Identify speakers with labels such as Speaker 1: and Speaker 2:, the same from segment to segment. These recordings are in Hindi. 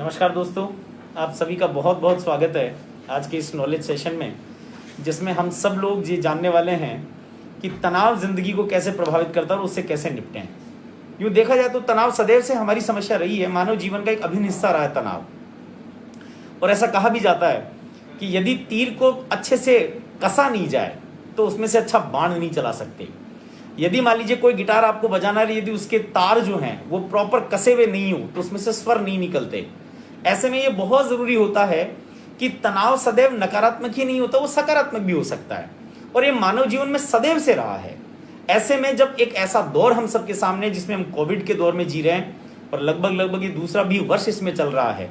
Speaker 1: नमस्कार दोस्तों, आप सभी का बहुत बहुत स्वागत है आज के इस नॉलेज सेशन में, जिसमें हम सब लोग ये जानने वाले हैं कि तनाव ज़िंदगी को कैसे प्रभावित करता है और उससे कैसे निपटें। यूँ देखा जाए तो तनाव सदैव से हमारी समस्या रही है। मानव जीवन का एक अभिन्न हिस्सा रहा है तनाव। और ऐसा कहा भी जाता है कि यदि तीर को अच्छे से कसा नहीं जाए तो उसमें से अच्छा बाण नहीं चला सकते। यदि मान लीजिए कोई गिटार आपको बजाना है, यदि उसके तार जो हैं वो प्रॉपर कसे हुए नहीं हो तो उसमें से स्वर नहीं निकलते। ऐसे में ये बहुत जरूरी होता है कि तनाव सदैव नकारात्मक ही नहीं होता, वो सकारात्मक भी हो सकता है और ये मानव जीवन में सदैव से रहा है। ऐसे में जब एक ऐसा दौर हम सबके सामने जिसमें हम कोविड के दौर में जी रहे हैं और लगभग ये दूसरा भी वर्ष इसमें चल रहा है।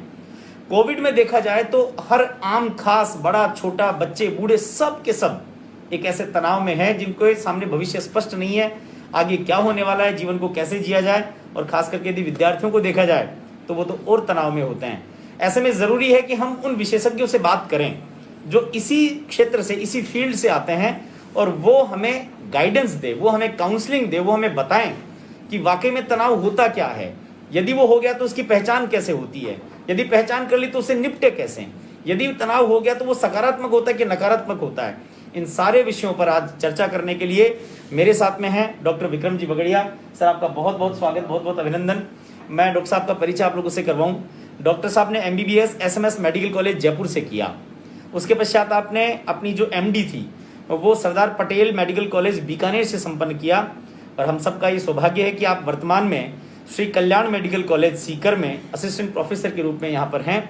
Speaker 1: कोविड में देखा जाए तो हर आम खास बड़ा छोटा बच्चे बूढ़े सब के सब एक ऐसे तनाव में है जिनको सामने भविष्य स्पष्ट नहीं है, आगे क्या होने वाला है, जीवन को कैसे जिया जाए। और खास करके यदि विद्यार्थियों को देखा जाए तो वो तो और तनाव में होते हैं। ऐसे में जरूरी है कि हम उन विशेषज्ञों से बात करें जो इसी क्षेत्र से, इसी फील्ड से आते हैं और वो हमें गाइडेंस दे, वो हमें काउंसलिंग दे, वो हमें बताएं कि वाकई में तनाव होता क्या है, यदि वो हो गया तो उसकी पहचान कैसे होती है, यदि पहचान कर ली तो उससे निपटे कैसे, यदि तनाव हो गया तो वो सकारात्मक होता है कि नकारात्मक होता है। इन सारे विषयों पर आज चर्चा करने के लिए मेरे साथ में हैं डॉक्टर विक्रम जी बगड़िया। सर, आपका बहुत बहुत स्वागत, बहुत बहुत अभिनंदन। मैं डॉक्टर साहब का परिचय आप लोगों से करवाऊं। डॉक्टर साहब ने MBBS SMS medical college Jaipur से किया। उसके पश्चात आपने अपनी जो MD थी वो सरदार पटेल मेडिकल कॉलेज बीकानेर से संपन्न किया। और हम सबका ये सौभाग्य है कि आप वर्तमान में श्री कल्याण मेडिकल कॉलेज सीकर में असिस्टेंट प्रोफेसर के रूप में यहाँ पर हैं।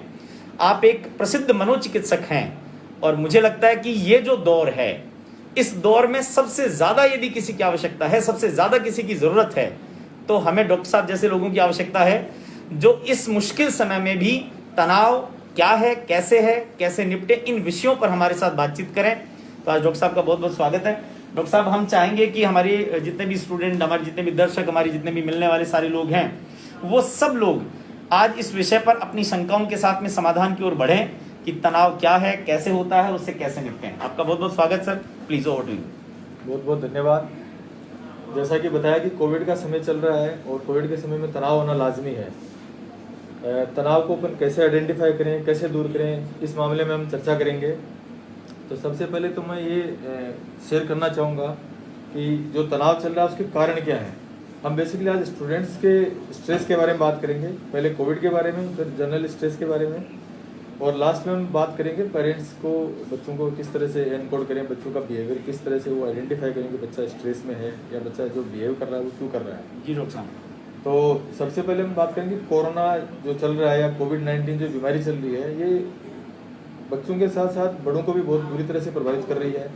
Speaker 1: आप एक प्रसिद्ध मनोचिकित्सक हैं और मुझे लगता है कि ये जो दौर है, इस दौर में सबसे ज़्यादा यदि किसी की आवश्यकता है, सबसे ज़्यादा किसी की ज़रूरत है तो हमें डॉक्टर साहब जैसे लोगों की आवश्यकता है जो इस मुश्किल समय में भी तनाव क्या है, कैसे निपटे, इन विषयों पर हमारे साथ बातचीत करें। तो आज डॉक्टर साहब का बहुत बहुत स्वागत है। डॉक्टर साहब, हम चाहेंगे कि हमारे जितने भी स्टूडेंट, हमारे जितने भी दर्शक, हमारी जितने भी मिलने वाले सारे लोग हैं, वो सब लोग आज इस विषय पर अपनी शंकाओं के साथ में समाधान की ओर बढ़ें कि तनाव क्या है, कैसे होता है, उससे कैसे निपटें। आपका बहुत बहुत स्वागत sir, please over to you.
Speaker 2: बहुत बहुत धन्यवाद। जैसा कि बताया कि कोविड का समय चल रहा है और कोविड के समय में तनाव होना लाजमी है। तनाव को अपन कैसे आइडेंटिफाई करें, कैसे दूर करें, इस मामले में हम चर्चा करेंगे। तो सबसे पहले तो मैं ये शेयर करना चाहूँगा कि जो तनाव चल रहा है उसके कारण क्या है। हम बेसिकली आज स्टूडेंट्स के स्ट्रेस के बारे में बात करेंगे, पहले कोविड के बारे में, फिर जनरल स्ट्रेस के बारे में, और लास्ट में हम बात करेंगे पेरेंट्स को, बच्चों को किस तरह से एनकोड करें, बच्चों का बिहेवियर किस तरह से वो आइडेंटिफाई करें कि बच्चा स्ट्रेस में है या बच्चा जो बिहेव कर रहा है वो क्यों कर रहा है।
Speaker 1: जी डॉक्टर साहब।
Speaker 2: तो सबसे पहले हम बात करेंगे कोरोना जो चल रहा है या कोविड-19 जो बीमारी चल रही है, ये बच्चों के साथ साथ बड़ों को भी बहुत बुरी तरह से प्रभावित कर रही है।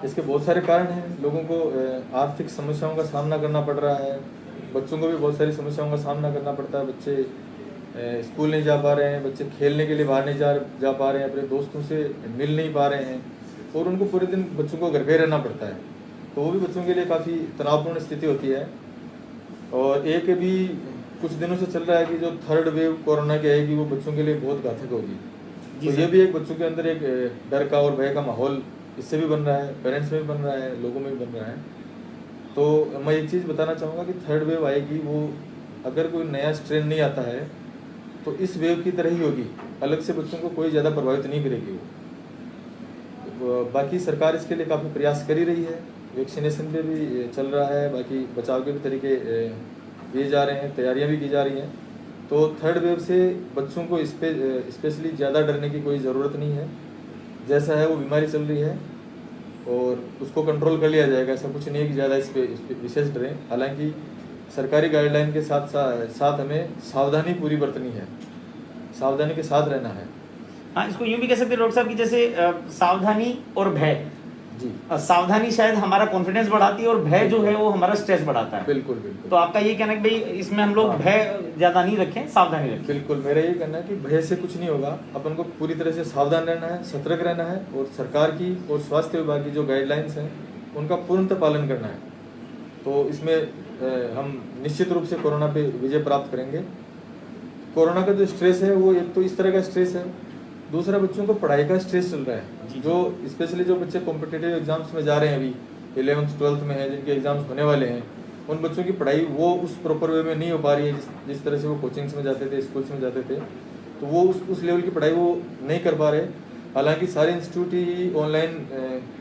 Speaker 2: इसके बहुत सारे कारण हैं। लोगों को आर्थिक समस्याओं का सामना करना पड़ रहा है, बच्चों को भी बहुत सारी समस्याओं का सामना करना पड़ता है। बच्चे स्कूल नहीं जा पा रहे हैं, बच्चे खेलने के लिए बाहर नहीं जा पा रहे हैं, अपने दोस्तों से मिल नहीं पा रहे हैं और उनको पूरे दिन बच्चों को घर पे रहना पड़ता है। तो वो भी बच्चों के लिए काफ़ी तनावपूर्ण स्थिति होती है। और एक भी कुछ दिनों से चल रहा है कि जो थर्ड वेव कोरोना की आएगी वो बच्चों के लिए बहुत घातक होगी। तो ये भी एक बच्चों के अंदर एक डर का और भय का माहौल इससे भी बन रहा है, पेरेंट्स में भी बन रहा है, लोगों में भी बन रहा है। तो मैं एक चीज़ बताना चाहूँगा कि थर्ड वेव आएगी, वो अगर कोई नया स्ट्रेन नहीं आता है तो इस वेव की तरह ही होगी, अलग से बच्चों को कोई ज़्यादा प्रभावित नहीं करेगी वो। बाकी सरकार इसके लिए काफ़ी प्रयास कर ही रही है, वैक्सीनेशन पे भी चल रहा है, बाकी बचाव के भी तरीके दिए जा रहे हैं, तैयारियां भी की जा रही हैं। तो थर्ड वेव से बच्चों को स्पेशली ज़्यादा डरने की कोई ज़रूरत नहीं है। जैसा है वो बीमारी चल रही है और उसको कंट्रोल कर लिया जाएगा, ऐसा कुछ नहीं है कि ज़्यादा इस पर विशेष डरें। हालांकि सरकारी गाइडलाइन के साथ साथ हमें सावधानी पूरी बरतनी है, सावधानी के साथ रहना है।
Speaker 1: हाँ, इसको यूँ भी कह सकते हैं डॉक्टर साहब कि जैसे सावधानी और भय
Speaker 2: जी।
Speaker 1: सावधानी शायद हमारा कॉन्फिडेंस बढ़ाती है और भय जो है वो हमारा स्ट्रेस बढ़ाता है।
Speaker 2: बिल्कुल बिल्कुल।
Speaker 1: तो आपका ये कहना है कि भाई इसमें हम लोग भय ज्यादा नहीं रखें, सावधानी रखें।
Speaker 2: बिल्कुल, मेरा ये कहना है कि भय से कुछ नहीं होगा, अपन को पूरी तरह से सावधान रहना है, सतर्क रहना है और सरकार की और स्वास्थ्य विभाग की जो गाइडलाइंस हैं उनका पूर्णतः पालन करना है। तो इसमें हम निश्चित रूप से कोरोना पे विजय प्राप्त करेंगे। कोरोना का जो स्ट्रेस है वो एक तो इस तरह का स्ट्रेस है, दूसरा बच्चों को पढ़ाई का स्ट्रेस चल रहा है। जो स्पेशली जो बच्चे कॉम्पिटिटिव एग्जाम्स में जा रहे हैं, अभी 11th 12th में हैं, जिनके एग्जाम्स होने वाले हैं, उन बच्चों की पढ़ाई वो उस प्रॉपर वे में नहीं हो पा रही है जिस तरह से वो कोचिंग्स में जाते थे, स्कूल्स में जाते थे, तो वो उस लेवल की पढ़ाई वो नहीं कर पा रहे। हालांकि सारे इंस्टीट्यूट ही ऑनलाइन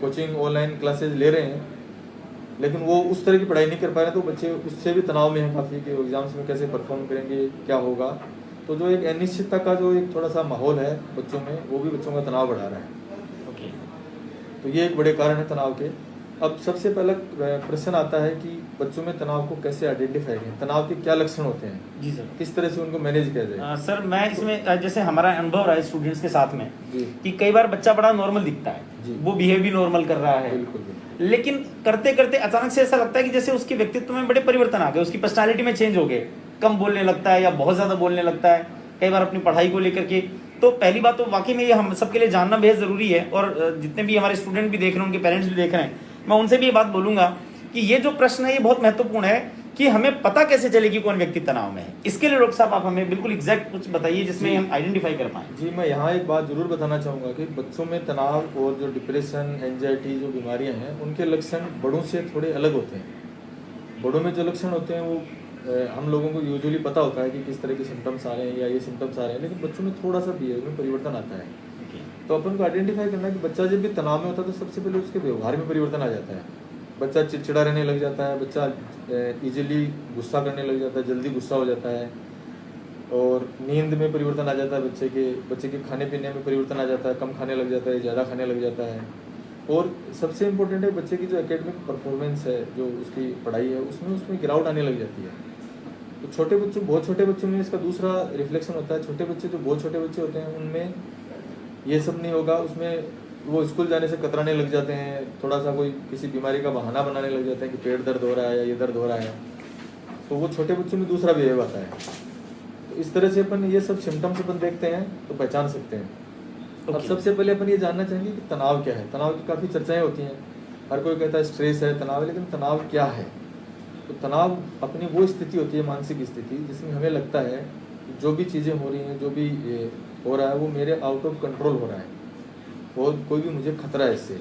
Speaker 2: कोचिंग, ऑनलाइन क्लासेज ले रहे हैं, लेकिन वो उस तरह की पढ़ाई नहीं कर पा रहे, तो बच्चे उससे भी तनाव में हैं काफ़ी कि एग्जाम्स में कैसे परफॉर्म करेंगे, क्या होगा। तो जो एक अनिश्चितता का जो एक थोड़ा सा माहौल है बच्चों में, वो भी बच्चों का तनाव बढ़ा रहा है।
Speaker 1: ओके।
Speaker 2: तो ये एक बड़े कारण है तनाव के। अब सबसे पहला प्रश्न आता है कि बच्चों में तनाव को कैसे आइडेंटिफाई करें, तनाव के क्या लक्षण होते हैं,
Speaker 1: जी सर।
Speaker 2: किस तरह से उनको मैनेज किया जाए।
Speaker 1: सर मैं इसमें जैसे हमारा अनुभव रहा है स्टूडेंट्स के साथ में
Speaker 2: जी
Speaker 1: कि कई बार बच्चा बड़ा नॉर्मल दिखता है,
Speaker 2: जी।
Speaker 1: वो बिहेव भी नॉर्मल कर रहा है,
Speaker 2: बिल्कुल बिल्कुल।
Speaker 1: लेकिन करते करते अचानक से ऐसा लगता है कि जैसे उसके व्यक्तित्व में बड़े परिवर्तन आ गए, उसकी पर्सनालिटी में चेंज हो गए, कम बोलने लगता है या बहुत ज्यादा बोलने लगता है, कई बार अपनी पढ़ाई को लेकर के। तो पहली बात तो वाकई में ये हम सबके लिए जानना बेहद जरूरी है, और जितने भी हमारे स्टूडेंट भी देख रहे हैं, उनके पेरेंट्स भी देख रहे हैं, मैं उनसे भी ये बात बोलूंगा कि ये जो प्रश्न है ये बहुत महत्वपूर्ण है कि हमें पता कैसे चले कि कौन व्यक्ति तनाव में है। इसके लिए डॉक्टर साहब आप हमें बिल्कुल एग्जैक्ट कुछ बताइए जिसमें हम आइडेंटिफाई कर पाए।
Speaker 2: जी, मैं यहाँ एक बात जरूर बताना चाहूँगा कि बच्चों में तनाव और जो डिप्रेशन, एंजाइटी जो बीमारियाँ हैं, उनके लक्षण बड़ों से थोड़े अलग होते हैं। बड़ों में जो लक्षण होते हैं वो हम लोगों को यूजुअली पता होता है कि किस तरह के सिम्टम्स आ रहे हैं या ये सिम्टम्स आ रहे हैं, लेकिन बच्चों में थोड़ा सा बिहेवियर में परिवर्तन आता है। तो अपन को आइडेंटिफाई करना है कि बच्चा जब भी तनाव में होता है तो सबसे पहले उसके व्यवहार में परिवर्तन आ जाता है। बच्चा चिड़चिड़ा रहने लग जाता है, बच्चा इजीली गुस्सा करने लग जाता है, जल्दी गुस्सा हो जाता है, और नींद में परिवर्तन आ जाता है बच्चे के खाने पीने में परिवर्तन आ जाता है, कम खाने लग जाता है, ज़्यादा खाने लग जाता है। और सबसे इम्पोर्टेंट है बच्चे की जो एकेडमिक परफॉर्मेंस है, जो उसकी पढ़ाई है, उसमें गिरावट आने लग जाती है। तो बहुत छोटे बच्चों में इसका दूसरा रिफ्लेक्शन होता है। छोटे बच्चे जो बहुत छोटे बच्चे होते हैं उनमें ये सब नहीं होगा, उसमें वो स्कूल जाने से कतराने लग जाते हैं, थोड़ा सा कोई किसी बीमारी का बहाना बनाने लग जाते हैं कि पेट दर्द हो रहा है या ये दर्द हो रहा है, तो वो छोटे बच्चों में दूसरा बिहेव आता है। तो इस तरह से अपन ये सब सिम्टम्स अपन देखते हैं तो पहचान सकते हैं। अब सबसे पहले अपन ये जानना चाहेंगे कि तनाव क्या है। तनाव की काफ़ी चर्चाएं होती हैं, हर कोई कहता है स्ट्रेस है, तनाव है, लेकिन तनाव क्या है? तो तनाव अपनी वो स्थिति होती है, मानसिक स्थिति, जिसमें हमें लगता है कि जो भी चीज़ें हो रही हैं, जो भी हो रहा है, वो मेरे आउट ऑफ कंट्रोल हो रहा है, और कोई भी मुझे खतरा है इससे।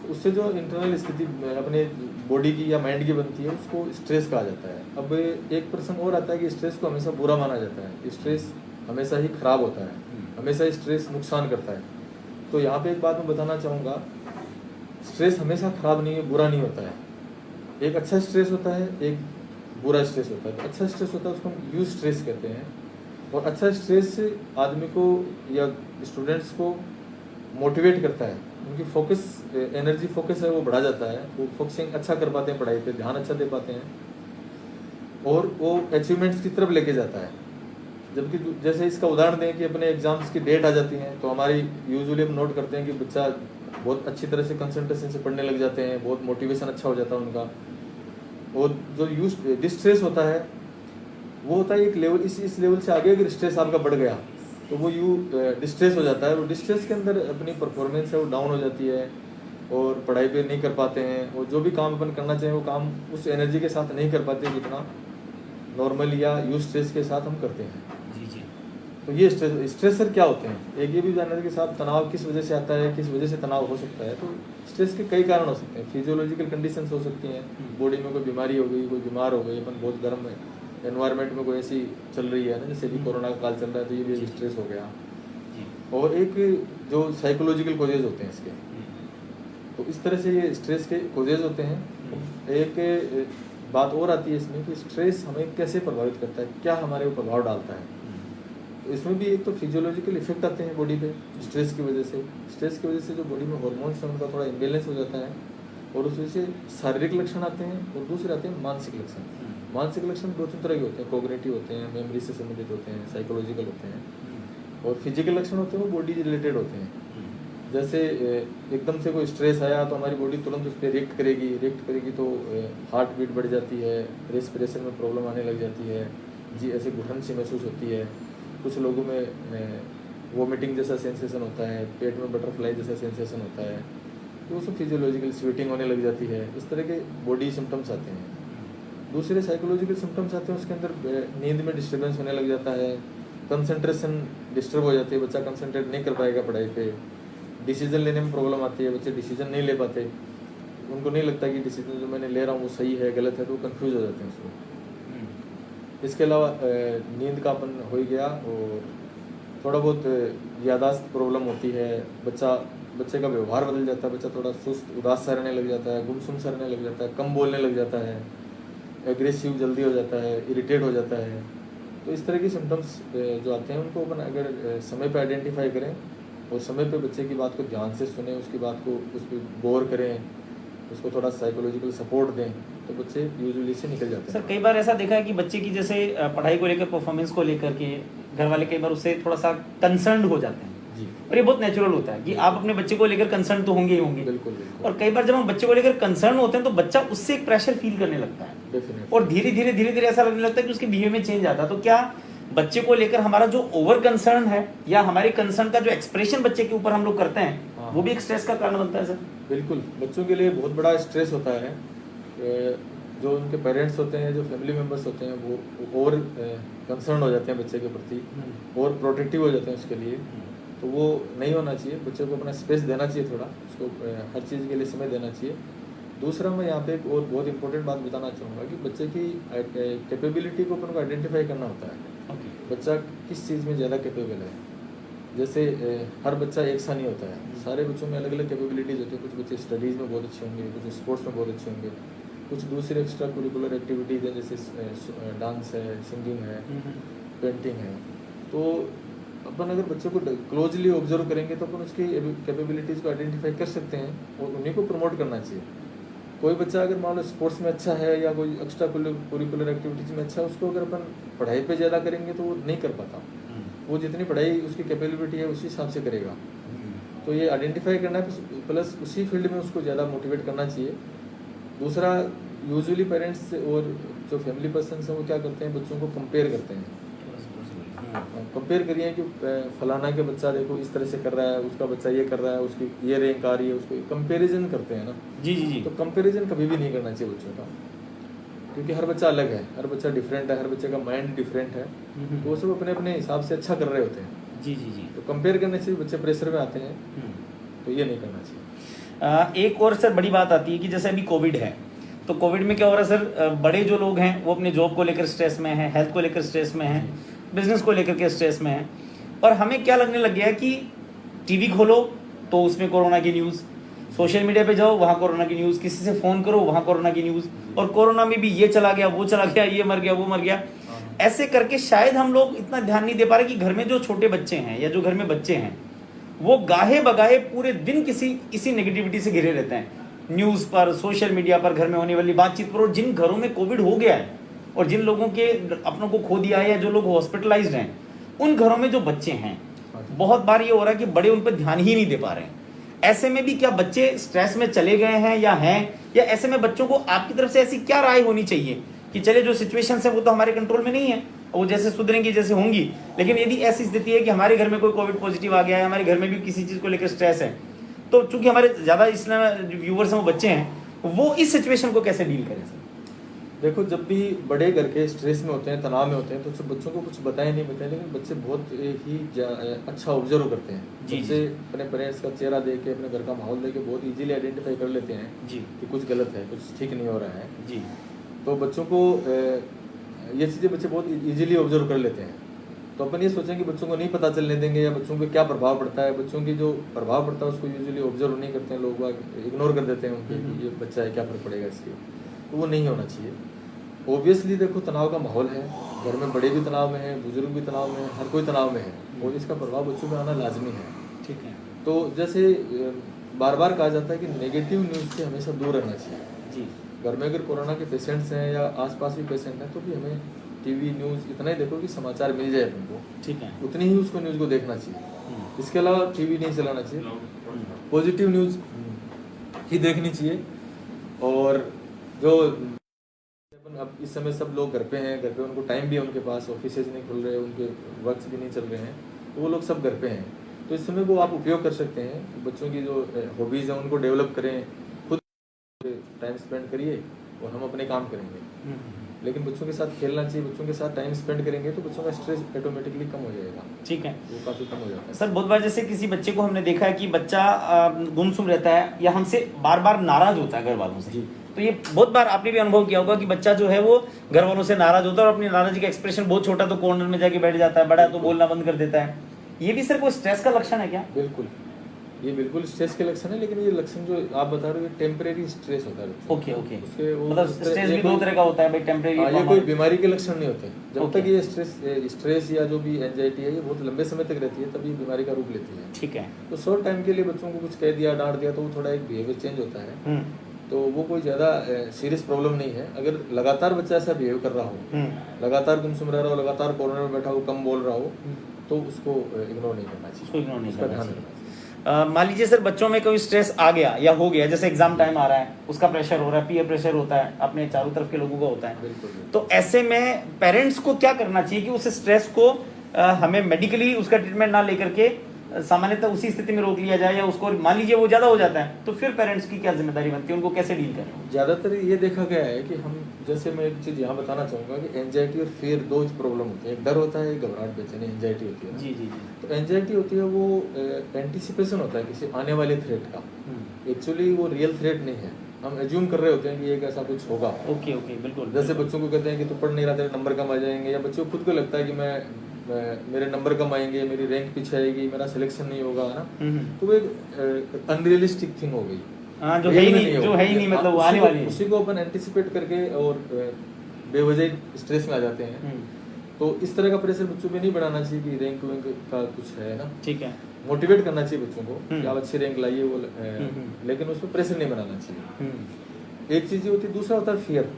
Speaker 2: उससे जो इंटरनल स्थिति अपने बॉडी की या माइंड की बनती है, उसको स्ट्रेस कहा जाता है। अब एक प्रश्न और आता है कि स्ट्रेस को हमेशा बुरा माना जाता है, स्ट्रेस हमेशा ही खराब होता है, हमेशा स्ट्रेस नुकसान करता है। तो यहाँ पे एक बात मैं बताना चाहूँगा, स्ट्रेस हमेशा खराब नहीं है, बुरा नहीं होता है। एक अच्छा स्ट्रेस होता है, एक बुरा स्ट्रेस होता है। तो अच्छा स्ट्रेस होता है उसको हम यूज स्ट्रेस कहते हैं, और अच्छा स्ट्रेस आदमी को या स्टूडेंट्स को मोटिवेट करता है, उनकी फोकस, एनर्जी फोकस है वो बढ़ा जाता है, वो फोकसिंग अच्छा कर पाते हैं, पढ़ाई पे ध्यान अच्छा दे पाते हैं, और वो अचीवमेंट्स की तरफ लेके जाता है। जबकि जैसे इसका उदाहरण दें कि अपने एग्जाम्स की डेट आ जाती हैं, तो हमारी यूजुअली हम नोट करते हैं कि बच्चा बहुत अच्छी तरह से कंसंट्रेशन से पढ़ने लग जाते हैं, बहुत मोटिवेशन अच्छा हो जाता है उनका। और जो डिस्ट्रेस होता है वो होता है एक लेवल, इस लेवल से आगे अगर स्ट्रेस आपका बढ़ गया तो वो डिस्ट्रेस हो जाता है। वो डिस्ट्रेस के अंदर अपनी परफॉर्मेंस है वो डाउन हो जाती है, और पढ़ाई पे नहीं कर पाते हैं, और जो भी काम अपन करना चाहिए वो काम उस एनर्जी के साथ नहीं कर पाते जितना नॉर्मल या यूज स्ट्रेस के साथ हम करते हैं।
Speaker 1: जी।
Speaker 2: तो ये स्ट्रेसर क्या होते हैं? एक ये भी जानना है कि साहब तनाव किस वजह से आता है, किस वजह से तनाव हो सकता है। तो स्ट्रेस के कई कारण हो सकते हैं। फिजियोलॉजिकल कंडीशंस हो सकती हैं, बॉडी में कोई बीमारी हो गई, कोई बीमार हो गई, अपन बहुत गर्म एनवायरनमेंट में कोई ऐसी चल रही है ना, जैसे भी कोरोना का काल चल रहा है, तो ये भी स्ट्रेस हो गया। और एक जो साइकोलॉजिकल कोजेज होते हैं इसके, तो इस तरह से ये स्ट्रेस के कोजेज होते हैं। एक बात और आती है इसमें कि स्ट्रेस हमें कैसे प्रभावित करता है, क्या हमारे ऊपर प्रभाव डालता है। तो इसमें भी एक तो फिजियोलॉजिकल इफेक्ट आते हैं बॉडी पे स्ट्रेस की वजह से। स्ट्रेस की वजह से जो बॉडी में हार्मोन्स हैं उनका थोड़ा इम्बेलेंस हो जाता है, और उस वजह से शारीरिक लक्षण आते हैं, और दूसरे आते हैं मानसिक लक्षण। मानसिक लक्षण दो तीन तरह के होते हैं, कोग्निटिव होते हैं, मेमोरी से संबंधित होते हैं, साइकोलॉजिकल होते हैं, और फिजिकल लक्षण होते हैं वो बॉडी रिलेटेड होते हैं। जैसे एकदम से कोई स्ट्रेस आया तो हमारी बॉडी तुरंत उस पर रिएक्ट करेगी तो हार्ट बीट बढ़ जाती है, रेस्पिरेशन में प्रॉब्लम आने लग जाती है, जी ऐसे घुटन सी महसूस होती है, कुछ लोगों में वोमिटिंग जैसा सेंसेशन होता है, पेट में बटरफ्लाई जैसा सेंसेशन होता है, तो उसमें फिजियोलॉजिकल स्वेटिंग होने लग जाती है। इस तरह के बॉडी सिम्टम्स आते हैं। दूसरे साइकोलॉजिकल सिम्टम्स आते हैं, उसके अंदर नींद में डिस्टर्बेंस होने लग जाता है, कंसंट्रेशन डिस्टर्ब हो जाती है, बच्चा कंसंट्रेट नहीं कर पाएगा पढ़ाई पे, डिसीजन लेने में प्रॉब्लम आती है, बच्चे डिसीजन नहीं ले पाते। उनको नहीं लगता कि डिसीजन जो मैंने ले रहा हूँ वो सही है गलत है, तो वो कन्फ्यूज हो जाते हैं उसमें। इसके अलावा नींद का अपन हो ही गया, और थोड़ा बहुत यादाश्त प्रॉब्लम होती है, बच्चे का व्यवहार बदल जाता है, बच्चा थोड़ा सुस्त उदास सा रहने लग जाता है, गुमसुम सा रहने लग जाता है, कम बोलने लग जाता है, एग्रेसिव जल्दी हो जाता है, इरिटेट हो जाता है। तो इस तरह की सिम्टम्स जो आते हैं उनको अपन अगर समय पे आइडेंटिफाई करें और समय पे बच्चे की बात को ध्यान से सुने, उसकी बात को उस पर गौर करें, उसको थोड़ा साइकोलॉजिकल सपोर्ट दें, तो बच्चे यूजुअली से निकल जाते हैं।
Speaker 1: सर कई बार ऐसा देखा है कि बच्चे की जैसे पढ़ाई को लेकर, परफॉर्मेंस को लेकर के घर वाले कई बार उससे थोड़ा सा कंसर्न हो जाते हैं
Speaker 2: जी,
Speaker 1: और ये बहुत नेचुरल होता है कि आप अपने बच्चे को लेकर कंसर्न तो होंगे ही होंगे।
Speaker 2: बिल्कुल बिल्कुल।
Speaker 1: और कई बार जब हम बच्चे को लेकर कंसर्न होते हैं तो बच्चा उससे एक प्रेशर फील करने लगता है
Speaker 2: डेफिनेटली।
Speaker 1: और धीरे धीरे ऐसा लगने लगता है कि उसके बिहेवियर में चेंज आता है। तो क्या बच्चे को लेकर हमारा जो ओवर कंसर्न है या हमारे कंसर्न का जो एक्सप्रेशन बच्चे के ऊपर हम लोग करते हैं वो भी एक स्ट्रेस का कारण बनता है सर?
Speaker 2: बिल्कुल, बच्चों के लिए बहुत बड़ा स्ट्रेस होता है। जो उनके पेरेंट्स होते हैं, जो फैमिली मेम्बर्स होते हैं, वो और कंसर्न हो जाते हैं बच्चे के प्रति और प्रोटेक्टिव हो जाते हैं उसके लिए। तो वो नहीं होना चाहिए, बच्चे को अपना स्पेस देना चाहिए, थोड़ा उसको हर चीज़ के लिए समय देना चाहिए। दूसरा मैं यहाँ पे एक और बहुत इंपॉर्टेंट बात बताना चाहूँगा कि बच्चे की कैपेबिलिटी को अपन को आइडेंटिफाई करना होता है। बच्चा किस चीज़ में ज़्यादा कैपेबल है। जैसे हर बच्चा एक सा नहीं होता है, सारे बच्चों में अलग अलग कैपेबिलिटीज़ होती है। कुछ बच्चे स्टडीज़ में बहुत अच्छे होंगे, कुछ स्पोर्ट्स में बहुत अच्छे होंगे, कुछ दूसरे एक्स्ट्रा करिकुलर एक्टिविटीज़ हैं जैसे डांस है, सिंगिंग है, पेंटिंग है। तो अपन अगर बच्चे को क्लोजली ऑब्जर्व करेंगे तो अपन उसकी कैपेबिलिटीज़ को आइडेंटिफाई कर सकते हैं और उन्हीं को प्रमोट करना चाहिए। कोई बच्चा अगर मान लो स्पोर्ट्स में अच्छा है या कोई एक्स्ट्रा करिकुलर एक्टिविटीज़ में अच्छा है, उसको अगर अपन पढ़ाई पे ज़्यादा करेंगे तो वो नहीं कर पाता। वो जितनी पढ़ाई उसकी कैपेबिलिटी है उसी हिसाब से करेगा। तो ये आइडेंटिफाई करना है, प्लस उसी फील्ड में उसको ज़्यादा मोटिवेट करना चाहिए। दूसरा, यूजुअली पेरेंट्स और जो फैमिली पर्सन हैं वो क्या करते हैं, बच्चों को कंपेयर करते हैं। कंपेयर करिए कि फलाना के बच्चा देखो इस तरह से कर रहा है, उसका बच्चा ये कर रहा है, उसकी ये रैंक आ रही है, उसको कंपेरिजन करते हैं ना।
Speaker 1: जी जी जी।
Speaker 2: तो कंपेरिजन कभी भी नहीं करना चाहिए बच्चों का, क्योंकि हर बच्चा अलग है, हर बच्चा डिफरेंट है, हर बच्चे का माइंड डिफरेंट है। तो वो सब अपने अपने हिसाब से अच्छा कर रहे होते हैं।
Speaker 1: जी जी जी।
Speaker 2: तो कंपेयर करने से बच्चे प्रेशर में आते हैं, तो ये नहीं करना चाहिए।
Speaker 1: एक और सर बड़ी बात आती है कि जैसे अभी कोविड है, तो कोविड में क्या हो रहा है सर, बड़े जो लोग हैं वो अपने जॉब को लेकर स्ट्रेस में हैं, हेल्थ को लेकर स्ट्रेस में हैं, बिजनेस को लेकर के स्ट्रेस में हैं। और हमें क्या लगने लग गया है कि टीवी खोलो तो उसमें कोरोना की न्यूज़, सोशल मीडिया पे जाओ वहाँ कोरोना की न्यूज़, किसी से फ़ोन करो वहाँ कोरोना की न्यूज़, और कोरोना में भी ये चला गया, वो चला गया, ये मर गया, वो मर गया। ऐसे करके शायद हम लोग इतना ध्यान नहीं दे पा रहे कि घर में जो छोटे बच्चे हैं या जो घर में बच्चे हैं वो गाहे बगाहे पूरे दिन किसी नेगेटिविटी से घिरे रहते हैं, न्यूज़ पर, सोशल मीडिया पर, घर में होने वाली बातचीत पर। और जिन घरों में कोविड हो गया है और जिन लोगों के अपनों को खो दिया है या जो लोग हॉस्पिटलाइज्ड हैं, उन घरों में जो बच्चे हैं, बहुत बार ये हो रहा है कि बड़े उन पर ध्यान ही नहीं दे पा रहे हैं। ऐसे में भी क्या बच्चे स्ट्रेस में चले गए हैं या ऐसे में बच्चों को आपकी तरफ से ऐसी क्या राय होनी चाहिए कि चले जो सिचुएशन है वो तो हमारे कंट्रोल में नहीं है, वो जैसे सुधरेंगी जैसे होंगी, लेकिन यदि ऐसी स्थिति है कि हमारे घर में कोई कोविड पॉजिटिव आ गया है, हमारे घर में भी किसी चीज़ को लेकर स्ट्रेस है, तो चूंकि हमारे ज़्यादा इसमें व्यूवर्स हैं वो बच्चे हैं, वो इस सिचुएशन को कैसे डील करें सर?
Speaker 2: देखो, जब भी बड़े घर के स्ट्रेस में होते हैं, तनाव में होते हैं, तो सब बच्चों को कुछ बताए नहीं बताए, लेकिन बच्चे बहुत ही अच्छा ऑब्जर्व करते हैं। बच्चे अपने पेरेंट्स का चेहरा देख के, अपने घर का माहौल देख के बहुत इजीली आइडेंटिफाई कर लेते हैं जी कि कुछ गलत है, कुछ ठीक नहीं हो रहा है जी। तो बच्चों को ये चीज़ें बच्चे बहुत इजीली ऑब्जर्व कर लेते हैं। तो अपन ये सोचें कि बच्चों को नहीं पता चलने देंगे या बच्चों पे क्या प्रभाव पड़ता है। बच्चों की जो प्रभाव पड़ता है उसको यूजुअली ऑब्जर्व नहीं करते हैं लोग, इग्नोर कर देते हैं उनके कि ये बच्चा है, क्या फर्क पड़ेगा इसके। तो वो नहीं होना चाहिए। ऑब्वियसली देखो, तनाव का माहौल है, घर में बड़े भी तनाव में हैं, बुजुर्ग भी तनाव में हैं, हर कोई तनाव में है, और इसका प्रभाव बच्चों में आना लाजमी है। ठीक है। तो जैसे बार बार कहा जाता है कि नेगेटिव न्यूज़ से हमेशा दूर रहना चाहिए जी। घर में अगर कोरोना के पेशेंट्स हैं या आसपास भी पेशेंट हैं, तो भी हमें टीवी न्यूज़ इतना ही देखो कि समाचार मिल जाए तुमको, ठीक है, उतनी ही उसको न्यूज़ को देखना चाहिए। इसके अलावा टीवी नहीं चलाना चाहिए, पॉजिटिव न्यूज़ ही देखनी चाहिए। और जो अब इस समय सब लोग घर पे हैं, घर पे उनको टाइम भी है, उनके पास ऑफिसेज नहीं खुल रहे, उनके वर्क्स भी नहीं चल रहे हैं, तो वो लोग सब घर पे हैं। तो इस समय वो आप उपयोग कर सकते हैं, बच्चों की जो हॉबीज़ हैं उनको डेवलप करें, खुद टाइम स्पेंड करिए और हम अपने काम करेंगे। लेकिन बच्चों के साथ खेलना चाहिए, बच्चों के साथ टाइम स्पेंड करेंगे तो बच्चों का स्ट्रेस ऑटोमेटिकली कम हो जाएगा।
Speaker 1: ठीक है,
Speaker 2: वो काफ़ी कम हो जाता है।
Speaker 1: सर बहुत बार जैसे किसी बच्चे को हमने देखा है कि बच्चा गुमसुम रहता है या हमसे बार बार नाराज होता है घर वालों से।
Speaker 2: जी।
Speaker 1: तो ये बहुत बार आपने भी अनुभव किया होगा कि बच्चा जो है वो घर वालों से नाराज होता है और अपनी नाराजगी का एक्सप्रेशन बहुत छोटा तो कॉर्नर में जाके बैठ जाता है, बड़ा तो बोलना बंद कर देता है। ये भी सर कोई स्ट्रेस का लक्षण है क्या?
Speaker 2: बिल्कुल, ये बिल्कुल स्ट्रेस के लक्षण है, लेकिन ये लक्षण जो आप बता रहे हो ये टेम्परेरी स्ट्रेस होता है बच्चे को।
Speaker 1: ओके ओके,
Speaker 2: उसके वो
Speaker 1: मतलब स्ट्रेस भी दो तरह का होता है भाई, टेम्परेरी।
Speaker 2: ये कोई बीमारी के लक्षण नहीं होते। जब
Speaker 1: ओके।
Speaker 2: तक ये स्ट्रेस या जो भी एंजाइटी है ये बहुत लंबे समय तक रहती है तभी बीमारी का रूप लेती है।
Speaker 1: ठीक है।
Speaker 2: तो शॉर्ट टाइम के लिए बच्चों को कुछ कह दिया, डांट दिया तो वो थोड़ा एक बिहेवियर चेंज होता है, तो वो कोई ज़्यादा सीरियस प्रॉब्लम नहीं है। अगर लगातार बच्चा ऐसा बिहेव कर रहा हो, लगातार गुमसुम रह रहा हो, लगातार कॉर्नर में बैठा हो, कम बोल रहा हो, तो उसको इग्नोर नहीं करना चाहिए,
Speaker 1: उसको इग्नोर नहीं
Speaker 2: उसका
Speaker 1: करना
Speaker 2: ध्यान
Speaker 1: चाहिए।
Speaker 2: रखना चाहिए।
Speaker 1: मान लीजिए सर बच्चों में कोई स्ट्रेस आ गया या हो गया, जैसे एग्जाम टाइम आ रहा है, उसका प्रेशर हो रहा है, पीयर प्रेशर होता है, अपने चारों तरफ के लोगों का होता है,
Speaker 2: बिल्कुल।
Speaker 1: तो ऐसे में पेरेंट्स को क्या करना चाहिए कि उस स्ट्रेस को हमें मेडिकली उसका ट्रीटमेंट ना लेकर के सामान्यतः उसी स्थिति में रोक लिया जाए, या उसको मान लीजिए वो ज्यादा हो जाता है तो फिर पेरेंट्स की क्या जिम्मेदारी बनती है, उनको कैसे डील करें?
Speaker 2: ज़्यादातर ये देखा गया है कि हम, जैसे मैं एक चीज़ यहाँ बताना चाहूँगा कि एंजाइटी और फियर दो प्रॉब्लम होती है। एक डर होता है, एक घबराहट, बेचैनी, एंजाइटी होती है ना।
Speaker 1: जी जी जी।
Speaker 2: तो एंजाइटी होती है वो एंटिसिपेशन होता है किसी आने वाले थ्रेट का। एक्चुअली वो रियल थ्रेट नहीं है, हम एज्यूम कर रहे होते हैं कि एक ऐसा कुछ होगा।
Speaker 1: ओके ओके, बिल्कुल।
Speaker 2: जैसे बच्चों को कहते हैं कि तू पढ़ नहीं रहा, तेरे नंबर कम आ जाएंगे, या बच्चों को खुद को लगता है कि मैं मेरे नंबर कम आएंगे, मेरी रैंक पीछे आएगी, मेरा सिलेक्शन नहीं होगा, है ना। तो वो एक अनरियलिस्टिक थिंग हो गई।
Speaker 1: हाँ, जो है ही नहीं, जो है ही नहीं, मतलब वो आने वाली है।
Speaker 2: उसी को अपन एंटिसिपेट करके और बेवजह स्ट्रेस में आ जाते हैं। तो इस तरह का प्रेशर बच्चों पे नहीं बढ़ाना चाहिए कि रैंक वैंक का कुछ है ना।
Speaker 1: ठीक है।
Speaker 2: मोटिवेट करना चाहिए बच्चों को कि आप अच्छी रैंक लाइए, वो लेकिन उसमें प्रेशर नहीं बनाना चाहिए। एक चीज ये होती है, दूसरा होता है फियर।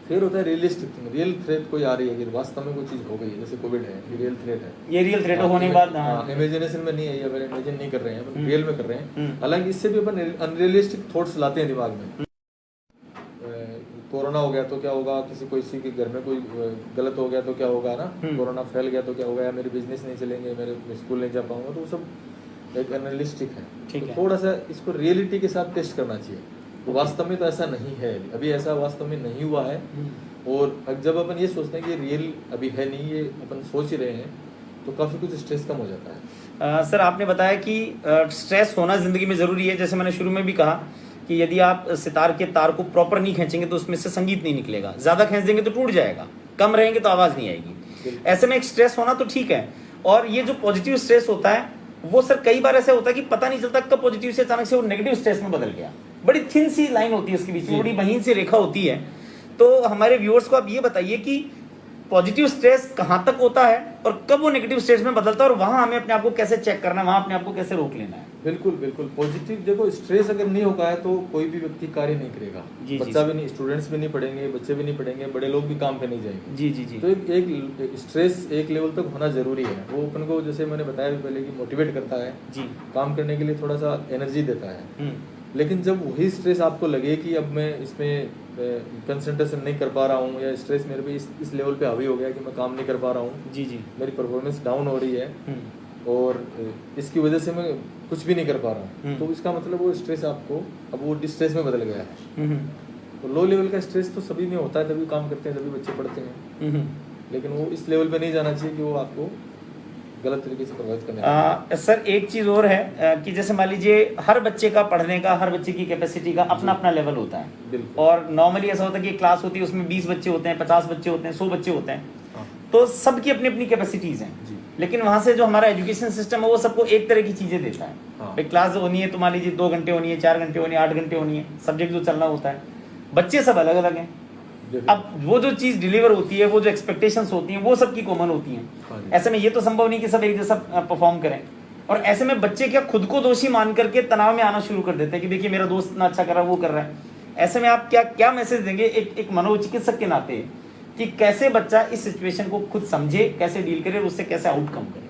Speaker 2: फियर होता है रियलिस्टिक थिंग, रियल थ्रेट कोई आ रही है, कि वास्तव में कोई चीज हो गई है, जैसे कोविड है, ये रियल थ्रेट है।
Speaker 1: ये रियल थ्रेट होने के बाद
Speaker 2: इमेजिनेशन में नहीं है, अपन इमेजिन नहीं कर रहे हैं, अपन रियल में कर रहे हैं। हालांकि इससे भी अपन अनरियलिस्टिक थॉट्स लाते हैं दिमाग में। कोरोना हो गया तो क्या होगा, किसी के घर में कोई गलत हो गया तो क्या होगा ना, कोरोना फैल गया तो क्या होगा, या मेरे बिजनेस नहीं चलेंगे, मेरे स्कूल नहीं जा पाऊंगा, तो वो सब एक अनरियलिस्टिक है। तो थोड़ा सा इसको रियलिटी के साथ टेस्ट करना चाहिए। तो वास्तव में तो ऐसा नहीं है, अभी ऐसा वास्तव में नहीं हुआ है। और जब अपन ये सोचते हैं कि रियल अभी है नहीं, ये अपन सोच ही रहे हैं, तो काफ़ी कुछ स्ट्रेस कम हो जाता है।
Speaker 1: सर आपने बताया कि स्ट्रेस होना जिंदगी में जरूरी है। जैसे मैंने शुरू में भी कहा कि यदि आप सितार के तार को प्रॉपर नहीं खींचेंगे तो उसमें से संगीत नहीं निकलेगा, ज्यादा खींच देंगे तो टूट जाएगा, कम रहेंगे तो आवाज नहीं आएगी। ऐसे में एक स्ट्रेस होना तो ठीक है। और ये जो पॉजिटिव स्ट्रेस होता है वो सर कई बार ऐसा होता है कि पता नहीं चलता कब पॉजिटिव से अचानक से वो नेगेटिव स्ट्रेस में बदल गया। बड़ी थिन सी लाइन होती है उसके बीच में, बड़ी महीन सी रेखा होती है। तो हमारे व्यूअर्स को आप ये बताइए कि पॉजिटिव स्ट्रेस कहाँ तक होता है और कब वो नेगेटिव स्ट्रेस में बदलता है, और वहां हमें अपने आप को कैसे चेक करना है, वहां अपने आप को कैसे रोक लेना है?
Speaker 2: बिल्कुल बिल्कुल पॉजिटिव। देखो, स्ट्रेस अगर नहीं होगा है तो कोई भी व्यक्ति कार्य नहीं करेगा। बच्चा भी नहीं, स्टूडेंट्स भी नहीं पढ़ेंगे, बच्चे भी नहीं पढ़ेंगे, बड़े लोग भी काम पे नहीं जाएंगे।
Speaker 1: जी जी जी।
Speaker 2: तो एक स्ट्रेस एक लेवल तक होना जरूरी है। वो अपन को, जैसे मैंने बताया भी पहले, कि मोटिवेट करता है जी, काम करने के लिए थोड़ा सा एनर्जी देता है। लेकिन जब वही स्ट्रेस आपको लगे कि अब मैं इसमें कंसंट्रेशन नहीं कर पा रहा हूँ, या स्ट्रेस मेरे पे इस लेवल पे हावी हो गया कि मैं काम नहीं कर पा रहा हूँ, जी जी, मेरी परफॉर्मेंस डाउन हो रही है और इसकी वजह से मैं कुछ भी नहीं कर पा रहा हूँ, तो इसका मतलब वो स्ट्रेस आपको अब वो डिस्ट्रेस में बदल गया है। तो लो लेवल का स्ट्रेस तो सभी में होता है, तभी काम करते हैं, तभी बच्चे पढ़ते हैं। लेकिन वो इस लेवल पे नहीं जाना चाहिए कि वो आपको गलत तरीके से प्रभावित करने।
Speaker 1: सर एक चीज और है कि जैसे मान लीजिए हर बच्चे का पढ़ने का, हर बच्चे की कैपेसिटी का अपना अपना लेवल होता है। और नॉर्मली ऐसा होता है कि क्लास होती है, उसमें 20 बच्चे होते हैं, 50 बच्चे होते हैं, 100 बच्चे होते हैं। तो सबकी अपनी अपनी कैपेसिटीज हैं। लेकिन वहां से जो हमारा एजुकेशन सिस्टम है वो सबको एक तरह की चीजें देता है। भाई क्लास होनी है तो मान लीजिए 2 घंटे होनी है, 4 घंटे होनी है, 8 घंटे होनी है, सब्जेक्ट जो चलना होता है। बच्चे सब अलग अलग हैं। अब वो जो चीज डिलीवर होती है, वो जो एक्सपेक्टेशंस होती हैं, वो सबकी कॉमन होती हैं। ऐसे में ये तो संभव नहीं कि सब एक जैसा परफॉर्म करें। और ऐसे में बच्चे क्या खुद को दोषी मान करके तनाव में आना शुरू कर देते हैं कि देखिए मेरा दोस्त इतना अच्छा कर रहा है, वो कर रहा है। ऐसे में आप क्या मैसेज देंगे एक मनोचिकित्सक के नाते कि कैसे बच्चा इस सिचुएशन को खुद समझे, कैसे डील करे और उससे कैसे आउटकम करे?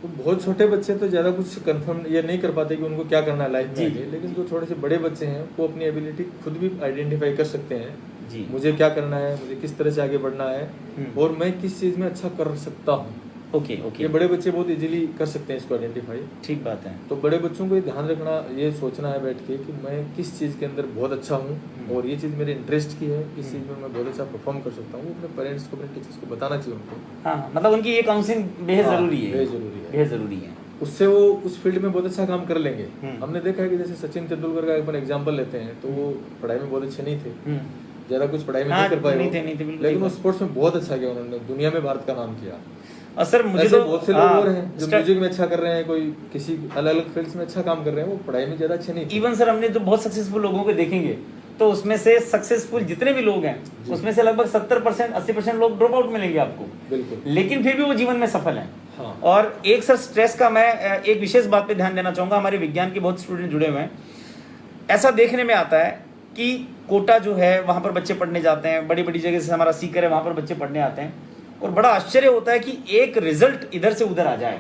Speaker 2: तो बहुत छोटे बच्चे तो ज़्यादा कुछ कंफर्म ये नहीं कर पाते कि उनको क्या करना है लाइफ में आगे। लेकिन जो थोड़े से बड़े बच्चे हैं वो अपनी एबिलिटी खुद भी आइडेंटिफाई कर सकते हैं जी, मुझे क्या करना है, मुझे किस तरह से आगे बढ़ना है और मैं किस चीज़ में अच्छा कर सकता हूँ।
Speaker 1: ओके
Speaker 2: ये
Speaker 1: ओके,
Speaker 2: बड़े बच्चे बहुत इजीली कर सकते हैं इसको आइडेंटिफाई।
Speaker 1: ठीक बात है।
Speaker 2: तो बड़े बच्चों को ये ध्यान रखना, ये सोचना है बैठ के कि मैं किस चीज़ के अंदर बहुत अच्छा हूँ और ये चीज़ मेरे इंटरेस्ट की है, इस चीज़ में मैं बहुत अच्छा परफॉर्म कर सकता हूँ। अपने पेरेंट्स को, अपने टीचर्स को बताना चाहिए उनको।
Speaker 1: हाँ, मतलब उनकी ये काउंसलिंग बेहद
Speaker 2: हाँ,
Speaker 1: ज़रूरी है,
Speaker 2: बेहद ज़रूरी है।
Speaker 1: बेहद ज़रूरी है।
Speaker 2: उससे वो उस फील्ड में बहुत अच्छा काम कर लेंगे।
Speaker 1: हम्म।
Speaker 2: हमने देखा है कि जैसे सचिन तेंदुलकर का अपन एग्जाम्पल लेते हैं, तो वो पढ़ाई में बहुत अच्छे नहीं थे, ज़्यादा कुछ पढ़ाई में
Speaker 1: हाँ,
Speaker 2: नहीं कर पाए
Speaker 1: नहीं
Speaker 2: वो,
Speaker 1: थे, नहीं थे, बिल्कुल
Speaker 2: लेकिन
Speaker 1: ठीक
Speaker 2: वो
Speaker 1: बात।
Speaker 2: स्पोर्ट्स में बहुत अच्छा किया उन्होंने, दुनिया में भारत का नाम किया।
Speaker 1: और सर मुझे
Speaker 2: ऐसे
Speaker 1: तो
Speaker 2: बहुत से लोग
Speaker 1: हाँ,
Speaker 2: और हैं जो म्यूजिक में अच्छा कर रहे हैं, कोई किसी अलग अलग फील्ड्स में अच्छा काम कर रहे हैं, वो पढ़ाई में ज़्यादा अच्छे नहीं थे।
Speaker 1: इवन सर हमने जो बहुत सक्सेसफुल लोगों को देखेंगे तो उसमें से सक्सेसफुल जितने भी लोग हैं
Speaker 2: जी।
Speaker 1: उसमें से लगभग 70% 80% लोग ड्रॉप आउट मिलेंगे आपको,
Speaker 2: बिल्कुल।
Speaker 1: लेकिन फिर भी वो जीवन में सफल हैं।
Speaker 2: हाँ।
Speaker 1: और एक सर स्ट्रेस का मैं एक विशेष बात पे ध्यान देना चाहूंगा, हमारे विज्ञान के बहुत स्टूडेंट जुड़े हुए हैं। ऐसा देखने में आता है कि कोटा जो है वहां पर बच्चे पढ़ने जाते हैं, बड़ी बड़ी जगह से हमारा सीकर है वहां पर बच्चे पढ़ने आते हैं, और बड़ा आश्चर्य होता है कि एक रिजल्ट इधर से उधर आ जाए,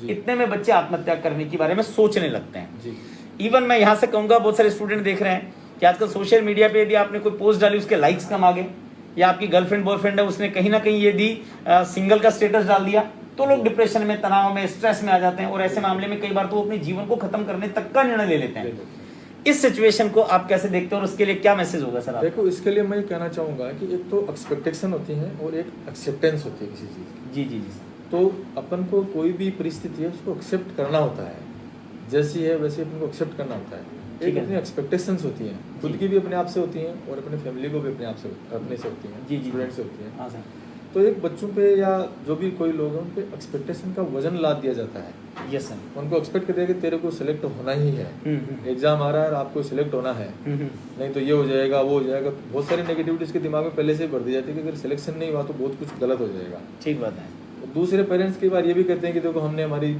Speaker 1: इतने में बच्चे आत्महत्या करने के बारे में सोचने लगते हैं।
Speaker 2: जी।
Speaker 1: इवन मैं यहाँ से कहूंगा, बहुत सारे स्टूडेंट देख रहे हैं कि आजकल सोशल मीडिया पे यदि आपने कोई पोस्ट डाली उसके लाइक्स कम आ गए, या आपकी गर्लफ्रेंड बॉयफ्रेंड है उसने कहीं ना कहीं यदि सिंगल का स्टेटस डाल दिया, तो लोग डिप्रेशन में, तनाव में, स्ट्रेस में आ जाते हैं, और ऐसे मामले में कई बार तो वो अपने जीवन को खत्म करने तक का निर्णय ले लेते हैं। इस सिचुएशन को आप कैसे देखते हैं और उसके लिए क्या मैसेज होगा सर आप?
Speaker 2: देखो, इसके लिए मैं ये कहना चाहूँगा कि एक तो एक्सपेक्टेशन होती है और एक एक्सेप्टेंस होती है किसी चीज़ की।
Speaker 1: जी जी जी सर।
Speaker 2: तो अपन को कोई भी परिस्थिति है उसको एक्सेप्ट करना होता है, जैसी है वैसे अपन को एक्सेप्ट करना होता है।
Speaker 1: ठीक
Speaker 2: एक
Speaker 1: है।
Speaker 2: अपनी एक्सपेक्टेशंस होती हैं, खुद की भी अपने आप से होती हैं और अपने फैमिली को भी अपने आप से, अपने से होती हैं,
Speaker 1: जी जी
Speaker 2: स्टूडेंट से होती हैं।
Speaker 1: हाँ सर।
Speaker 2: तो एक बच्चों पे या जो भी कोई लोग हैं उन पे एक्सपेक्टेशन का वजन लाद दिया जाता है।
Speaker 1: Yes sir.
Speaker 2: उनको एक्सपेक्ट कर दिया कि तेरे को सिलेक्ट होना ही है, एग्जाम आ रहा है और आपको सिलेक्ट होना है, नहीं तो ये हो जाएगा, वो हो जाएगा। बहुत सारी नेगेटिविटी उसके दिमाग में पहले से ही भर दी जाती है कि अगर सिलेक्शन नहीं हुआ तो बहुत कुछ गलत हो जाएगा।
Speaker 1: ठीक बात है।
Speaker 2: दूसरे पेरेंट्स कई बार ये भी कहते हैं कि देखो हमने हमारी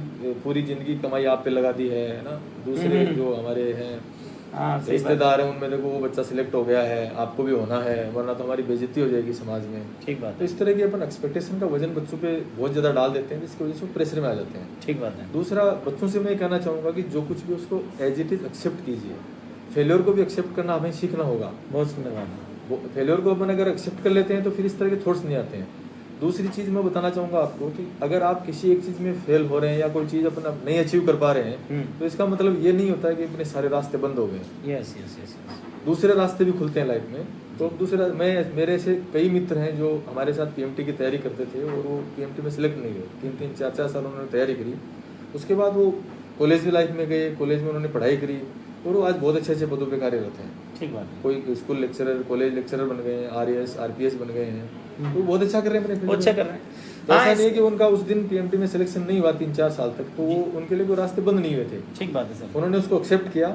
Speaker 2: पूरी जिंदगी कमाई आप पे लगा दी है ना। दूसरे जो हमारे हैं
Speaker 1: हाँ, सही बात।
Speaker 2: रिश्तेदार हैं उनमें देखो वो बच्चा सिलेक्ट हो गया है, आपको भी होना है, वरना तो हमारी बेइज्जती हो जाएगी समाज में।
Speaker 1: ठीक बात
Speaker 2: तो
Speaker 1: है।
Speaker 2: इस तरह की अपन एक्सपेक्टेशन का वजन बच्चों पे बहुत ज़्यादा डाल देते हैं, जिसकी वजह से वो प्रेशर में आ जाते हैं।
Speaker 1: ठीक बात है।
Speaker 2: दूसरा, बच्चों से मैं कहना चाहूँगा कि जो कुछ भी उसको एज इट इज़ एक्सेप्ट कीजिए। फेलियर को भी एक्सेप्ट करना हमें सीखना होगा।
Speaker 1: बहुत सुंदर बात है।
Speaker 2: फेलियर को अपन अगर एक्सेप्ट कर लेते हैं तो फिर इस तरह के थॉट्स नहीं आते हैं। दूसरी चीज़ मैं बताना चाहूँगा आपको कि अगर आप किसी एक चीज़ में फेल हो रहे हैं या कोई चीज़ अपन अब नहीं अचीव कर पा रहे हैं, तो इसका मतलब ये नहीं होता है कि अपने सारे रास्ते बंद हो गए।
Speaker 1: Yes yes yes yes.
Speaker 2: दूसरे रास्ते भी खुलते हैं लाइफ में। तो अब दूसरा, मेरे ऐसे कई मित्र हैं जो हमारे साथ पीएमटी की तैयारी करते थे और वो पीएमटी में सिलेक्ट नहीं हुए। 3-3 4-4 साल उन्होंने तैयारी करी, उसके बाद वो कॉलेज की लाइफ में गए, कॉलेज में उन्होंने पढ़ाई करी और वो आज बहुत अच्छे अच्छे पदों पे कार्यरत हैं।
Speaker 1: ठीक बात है।
Speaker 2: कोई स्कूल लेक्चरर, कॉलेज लेक्चरर बन गए हैं, RAS RPS बन गए हैं, तो बहुत अच्छा कर रहे हैं अपने फील्ड में।
Speaker 1: अच्छा कर रहे हैं।
Speaker 2: तो ऐसा
Speaker 1: हाँ,
Speaker 2: नहीं है कि उनका उस दिन पीएमटी में सिलेक्शन नहीं हुआ 3-4 साल तक, तो वो उनके लिए कोई रास्ते बंद नहीं हुए थे।
Speaker 1: ठीक बात है सर।
Speaker 2: उन्होंने उसको एक्सेप्ट किया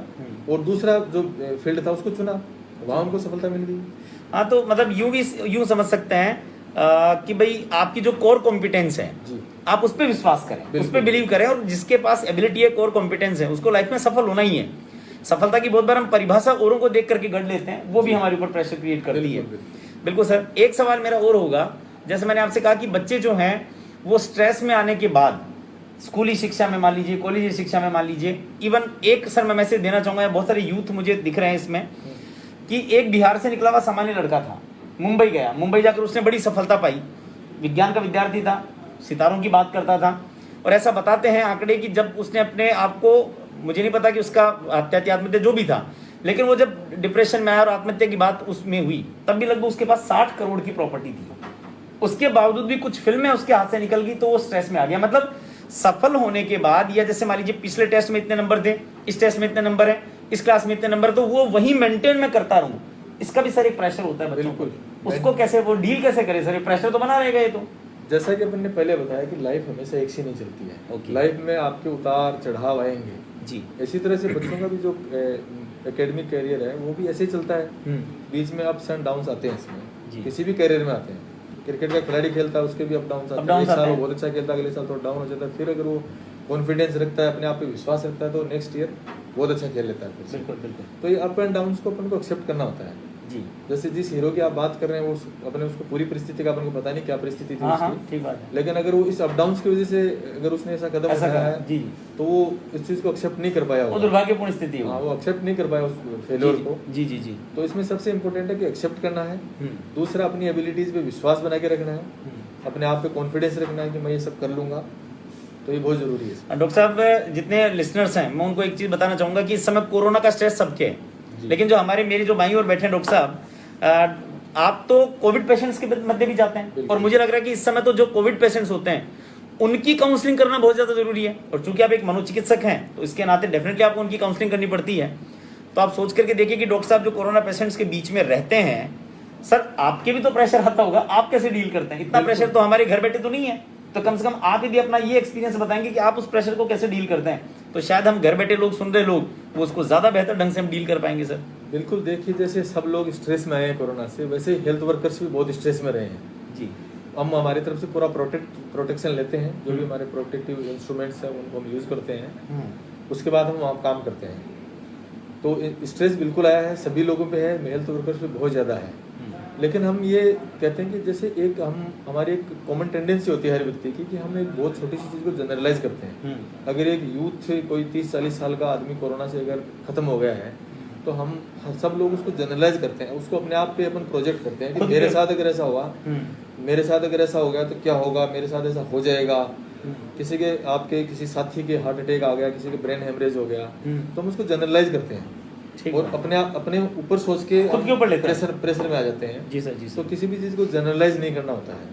Speaker 2: और दूसरा जो फील्ड था उसको चुना, वहाँ उनको सफलता मिल गई।
Speaker 1: हाँ, तो मतलब यूं समझ सकते हैं कि भाई आपकी जो कोर कॉम्पिटेंस है
Speaker 2: जी,
Speaker 1: आप उस पर विश्वास करें, उस पर
Speaker 2: बिल्कुल।
Speaker 1: बिलीव करें, और जिसके पास एबिलिटी है, कोर कॉम्पिटेंस है, उसको लाइफ में सफल होना ही है। सफलता की बहुत बार हम परिभाषा औरों को देख करके गढ़ लेते हैं, वो भी हमारे ऊपर प्रेशर क्रिएट करती है। बिल्कुल सर। एक सवाल मेरा और होगा, जैसे मैंने आपसे कहा कि बच्चे जो हैं वो स्ट्रेस में आने के बाद स्कूली शिक्षा में मान लीजिए, कॉलेजी शिक्षा में मान लीजिए, इवन एक सर मैं मैसेज देना चाहूंगा, बहुत सारे यूथ मुझे दिख रहे हैं इसमें, कि एक बिहार से निकला हुआ सामान्य लड़का था, मुंबई गया, मुंबई जाकर उसने बड़ी सफलता पाई, विज्ञान का विद्यार्थी था, सितारों की बात करता था, और ऐसा बताते हैं आंकड़े कि जब उसने अपने आप को, मुझे नहीं पता कि उसका आत्महत्या जो भी था, लेकिन वो जब डिप्रेशन में आया और आत्महत्या की बात उसमें हुई, तब भी लगभग उसके पास 60 करोड़ की प्रॉपर्टी थी। उसके बावजूद भी कुछ फिल्में उसके हाथ से निकल गई तो वो स्ट्रेस में आ गया। मतलब सफल होने के बाद, या जैसे मान लीजिए पिछले टेस्ट में इतने नंबर थे, इस टेस्ट में इतने नंबर है, इस क्लास में इतने नंबर, तो वो वही मेंटेन में करता रहूं, इसका भी सर एक प्रेशर होता है बच्चों को। उसको कैसे वो डील कैसे करे सर? प्रेशर तो बना रहेगा ये तो।
Speaker 2: जैसा कि अपन ने पहले बताया कि लाइफ हमेशा एक सी नहीं चलती है।
Speaker 1: Okay.
Speaker 2: लाइफ में आपके उतार चढ़ाव आएंगे
Speaker 1: जी।
Speaker 2: इसी तरह से बच्चों का भी जो एकेडमिक कैरियर है वो भी ऐसे ही चलता है। बीच में अप्स एंड डाउन्स आते हैं
Speaker 1: जी।
Speaker 2: इसमें, किसी भी कैरियर में आते हैं। क्रिकेट का खिलाड़ी खेलता है, उसके भी अप डाउन्स आते हैं। एक साल वो बहुत अच्छा खेलता है, अगले साल थोड़ा डाउन हो जाता है, फिर अगर वो कॉन्फिडेंस रखता है, अपने आप पे विश्वास रखता है, तो नेक्स्ट ईयर बहुत अच्छा खेल लेता है फिर से।
Speaker 1: बिल्कुल बिल्कुल।
Speaker 2: तो ये अप एंड डाउन्स को अपन को एक्सेप्ट करना होता है।
Speaker 1: जी।
Speaker 2: जैसे जिस हीरो की आप बात कर रहे हैं, वो अपने उसको पूरी परिस्थिति का अपन को पता नहीं क्या परिस्थिति थी
Speaker 1: हाँ हाँ,
Speaker 2: उसकी,
Speaker 1: ठीक बात है।
Speaker 2: लेकिन अगर वो इस अप डाउन्स की वजह से अगर उसने ऐसा कदम उठाया है
Speaker 1: जी,
Speaker 2: तो वो इस चीज को एक्सेप्ट नहीं कर पाया
Speaker 1: वो
Speaker 2: होगा।
Speaker 1: दुर्भाग्यपूर्ण स्थिति है
Speaker 2: हाँ, वो एक्सेप्ट नहीं कर पाया उस फेलियर को।
Speaker 1: जी जी जी।
Speaker 2: तो इसमें सबसे इम्पोर्टेंट है कि एक्सेप्ट करना है। दूसरा, अपनी एबिलिटीज पे विश्वास बना के रखना है। अपने आप पे कॉन्फिडेंस रखना है कि मैं ये सब कर लूँगा, तो ये बहुत ज़रूरी है।
Speaker 1: डॉक्टर साहब, जितने लिसनर्स हैं मैं उनको एक चीज़ बताना चाहूँगा कि इस समय कोरोना का स्ट्रेस सबके है, लेकिन जो हमारे मेरे जो भाई और बैठे हैं डॉक्टर साहब, आप तो कोविड पेशेंट्स के मध्य भी जाते हैं, और मुझे लग रहा है कि इस समय तो जो कोविड पेशेंट्स होते हैं उनकी काउंसलिंग करना बहुत ज़्यादा जरूरी है, और चूंकि आप एक मनोचिकित्सक हैं तो इसके नाते डेफिनेटली आपको उनकी काउंसलिंग करनी पड़ती है। तो आप सोच करके देखिए कि डॉक्टर साहब जो कोरोना पेशेंट्स के बीच में रहते हैं, सर आपके भी तो प्रेशर आता होगा, आप कैसे डील करते हैं? इतना प्रेशर तो हमारे घर बैठे तो नहीं है, तो कम से कम आप यदि अपना ये एक्सपीरियंस बताएंगे कि आप उस प्रेशर को कैसे डील करते हैं, तो शायद हम घर बैठे लोग सुन रहे लोग वो उसको ज़्यादा बेहतर ढंग से हम डील कर पाएंगे। सर
Speaker 2: बिल्कुल, देखिए जैसे सब लोग स्ट्रेस में आए हैं कोरोना से, वैसे हेल्थ वर्कर्स भी बहुत स्ट्रेस में रहे हैं
Speaker 1: जी।
Speaker 2: हम हमारी तरफ से पूरा प्रोटेक्शन लेते हैं, जो भी हमारे प्रोटेक्टिव इंस्ट्रूमेंट्स हैं उनको हम यूज़ करते हैं, उसके बाद हम वहाँ काम करते हैं। तो स्ट्रेस बिल्कुल आया है, सभी लोगों पे है, हेल्थ वर्कर्स पे बहुत ज़्यादा है। लेकिन हम ये कहते हैं कि जैसे एक हमारी एक कॉमन टेंडेंसी होती है हर व्यक्ति की कि हम एक बहुत छोटी सी चीज़ को जनरलाइज करते हैं। अगर एक यूथ से कोई 30-40 साल का आदमी कोरोना से अगर ख़त्म हो गया है तो हम सब लोग उसको जनरलाइज करते हैं, उसको अपने आप पे अपन प्रोजेक्ट करते हैं कि मेरे साथ अगर ऐसा हुआ, मेरे साथ अगर ऐसा हो गया तो क्या होगा, मेरे साथ ऐसा हो जाएगा। किसी के आपके किसी साथी के हार्ट अटैक आ गया, किसी के ब्रेन हेमरेज हो गया, तो हम उसको जनरलाइज करते हैं और अपने ऊपर सोच के
Speaker 1: खुद के ऊपर लेते
Speaker 2: हैं, प्रेशर में आ जाते हैं।
Speaker 1: जी सर, जी सर।
Speaker 2: तो किसी भी चीज़ को जनरलाइज नहीं करना होता है,